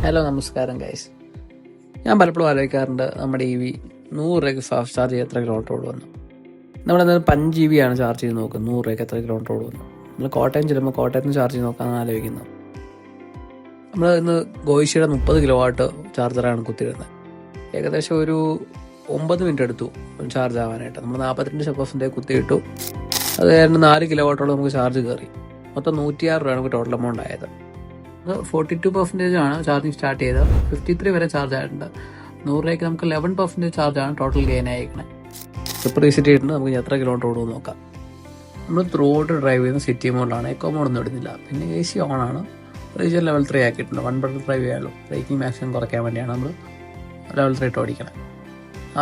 Hello നമസ്കാരം guys. ഞാൻ പലപ്പോഴും ആലോചിക്കാറുണ്ട് നമ്മുടെ EV 100 രൂപയ്ക്ക് ഫാസ്റ്റ് ചാർജ് ചെയ്ത് എത്ര കിലോമീറ്റർ ഓടുമെന്ന്. നമ്മളെന്തായാലും 5 GB ആണ് ചാർജ് ചെയ്ത് നോക്കുന്നത് 100 രൂപയ്ക്ക് എത്ര കിലോമീറ്റർ ഓടുമെന്ന്. നമ്മൾ കോട്ടയം ചെല്ലുമ്പോൾ കോട്ടയത്ത് നിന്ന് ചാർജ് ചെയ്ത് നോക്കാമെന്ന് ആലോചിക്കുന്നത്. നമ്മൾ ഇന്ന് ഗോയിഷിയുടെ 30 കിലോവാട്ട് ചാർജറാണ് കുത്തിയിരുന്നത്. ഏകദേശം ഒരു 9 മിനിറ്റ് എടുത്തു ചാർജ് ആവാനായിട്ട്. നമ്മൾ 42% കുത്തിയിട്ടു. അത് കാരണം 4 കിലോവാട്ടോളം നമുക്ക് ചാർജ് കയറി. മൊത്തം 106 രൂപയാണ് നമുക്ക് ടോട്ടൽ എമൗണ്ട് ആയത്. 42% ആണ് ചാർജിങ് സ്റ്റാർട്ട് ചെയ്തത്. 53 വരെ ചാർജ് ആയിട്ടുണ്ട്. 100 രൂപയ്ക്ക് നമുക്ക് 11% ചാർജാണ് ടോട്ടൽ ഗെയിൻ ആയിരിക്കുന്നത്. സൂപ്പർ റീസെറ്റ് ചെയ്തിട്ടുണ്ട്. നമുക്ക് എത്ര കിലോമീറ്റർ ഓടുമെന്ന് നോക്കാം. നമ്മൾ ത്രൂ ഔട്ട് ഡ്രൈവ് ചെയ്യുന്ന സിറ്റി മോഡിലാണ്. എക്കോ മോഡൊന്നും ഇടുന്നില്ല. പിന്നെ AC ഓണാണ്. റീജിയൻ ലെവൽ 3 ആക്കിയിട്ടുണ്ട്. 1 ബട്ടൺ ഡ്രൈവ് ചെയ്യാമല്ലോ. ബ്രേക്കിംഗ് മാക്സിമം കുറയ്ക്കാൻ വേണ്ടിയാണ് നമ്മൾ ലെവൽ 3 ഇട്ട് ഓടിക്കണം.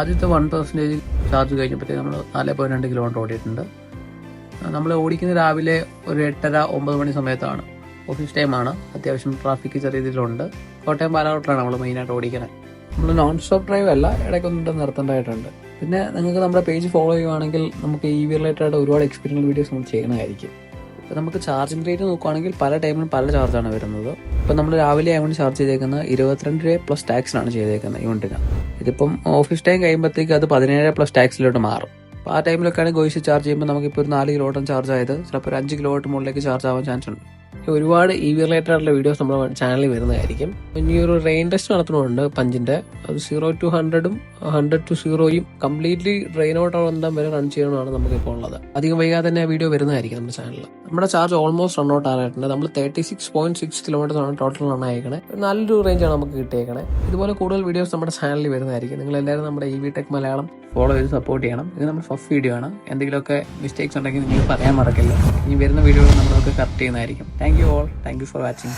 ആദ്യത്തെ 1% ചാർജ് കഴിഞ്ഞപ്പോഴത്തേക്ക് നമ്മൾ 4.2 കിലോമീറ്റർ ഓടിയിട്ടുണ്ട്. നമ്മൾ ഓടിക്കുന്ന രാവിലെ ഒരു 8:30-9 മണി സമയത്താണ്. ഓഫീസ് ടൈമാണ്. അത്യാവശ്യം ട്രാഫിക് ചെറിയ രീതിയിലുണ്ട്. കോട്ടയം പാലാവൂട്ടിലാണ് നമ്മൾ മെയിനായിട്ട് ഓടിക്കുന്നത്. നമ്മൾ നോൺ സ്റ്റോപ്പ് ഡ്രൈവ് അല്ല, ഇടയ്ക്കൊന്നിട്ട് നിർത്തേണ്ടതായിട്ടുണ്ട്. പിന്നെ നിങ്ങൾക്ക് നമ്മുടെ പേജ് ഫോളോ ചെയ്യുവാണെങ്കിൽ നമുക്ക് EV റിലേറ്റഡ് ഒരുപാട് എക്സ്പീരിയൻസ് വീഡിയോസ് നമ്മൾ ചെയ്യുന്നതായിരിക്കും. ഇപ്പോൾ നമുക്ക് ചാർജിങ് റേറ്റ് നോക്കുകയാണെങ്കിൽ പല ടൈമിലും പല ചാർജാണ് വരുന്നത്. ഇപ്പോൾ നമ്മൾ രാവിലെ ആയതുകൊണ്ട് ചാർജ് ചെയ്തേക്കുന്നത് 22 രൂപ പ്ലസ് ടാക്സിലാണ് ചെയ്തേക്കുന്നത് യൂണിറ്റിന്. ഇതിപ്പം ഓഫീസ് ടൈം കഴിയുമ്പോഴത്തേക്ക് അത് 17 പ്ലസ് ടാക്സിലോട്ട് മാറും. അപ്പോൾ ആ ടൈമിലൊക്കെയാണ് ഗോയിഷ് ചാർജ് ചെയ്യുമ്പോൾ നമുക്കിപ്പോൾ ഒരു 4 കിലോവാട്ട് ചാർജ് ആയത് ചിലപ്പോൾ ഒരു 5 കിലോവാട്ട് മുകളിലേക്ക് ചാർജ് ആവാൻ ചാൻസ് ഉണ്ട്. ഒരുപാട് EV റിലേറ്റഡ് ആയിട്ടുള്ള വീഡിയോസ് നമ്മുടെ ചാനലിൽ വരുന്നതായിരിക്കും. ഇനി ഒരു റെയിൻ ടെസ്റ്റ് നടത്തുന്നുണ്ട് പഞ്ചിന്റെ. അത് 0 to 100ഉം 100 to 0യും കംപ്ലീറ്റ്ലി റെയിൻ ഔട്ട് ആവുന്ന വരെ റൺ ചെയ്യണമെന്നാണ് നമുക്കിപ്പോൾ ഉള്ളത്. അധികം വൈകാതെ തന്നെ വീഡിയോ വരുന്നതായിരിക്കും നമ്മുടെ ചാനലിൽ. നമ്മുടെ ചാർജ് ഓൾമോസ്റ്റ് റൺ ഔട്ട് ആയിട്ടുണ്ട്. നമ്മൾ 36.6 കിലോമീറ്റർ ആണ് ടോട്ടൽ റൺ ആയേക്കണേ. നല്ലൊരു റേഞ്ചാണ് നമുക്ക് കിട്ടിയേക്കണേ. ഇതുപോലെ കൂടുതൽ വീഡിയോസ് നമ്മുടെ ചാനലിൽ വരുന്നതായിരിക്കും. നിങ്ങൾ എല്ലാവരും നമ്മുടെ EV ടെക് മലയാളം ഫോളോ ചെയ്ത് സപ്പോർട്ട് ചെയ്യണം. ഇത് നമ്മുടെ ഫസ്റ്റ് വീഡിയോ ആണ്. എന്തെങ്കിലുമൊക്കെ മിസ്റ്റേക്സ് ഉണ്ടെങ്കിൽ നിങ്ങൾ പറയാൻ മറക്കില്ല. ഇനി വരുന്ന വീഡിയോകൾ നമ്മളൊക്കെ കറക്റ്റ് ചെയ്യുന്നതായിരിക്കും. Thank you all. Thank you for watching.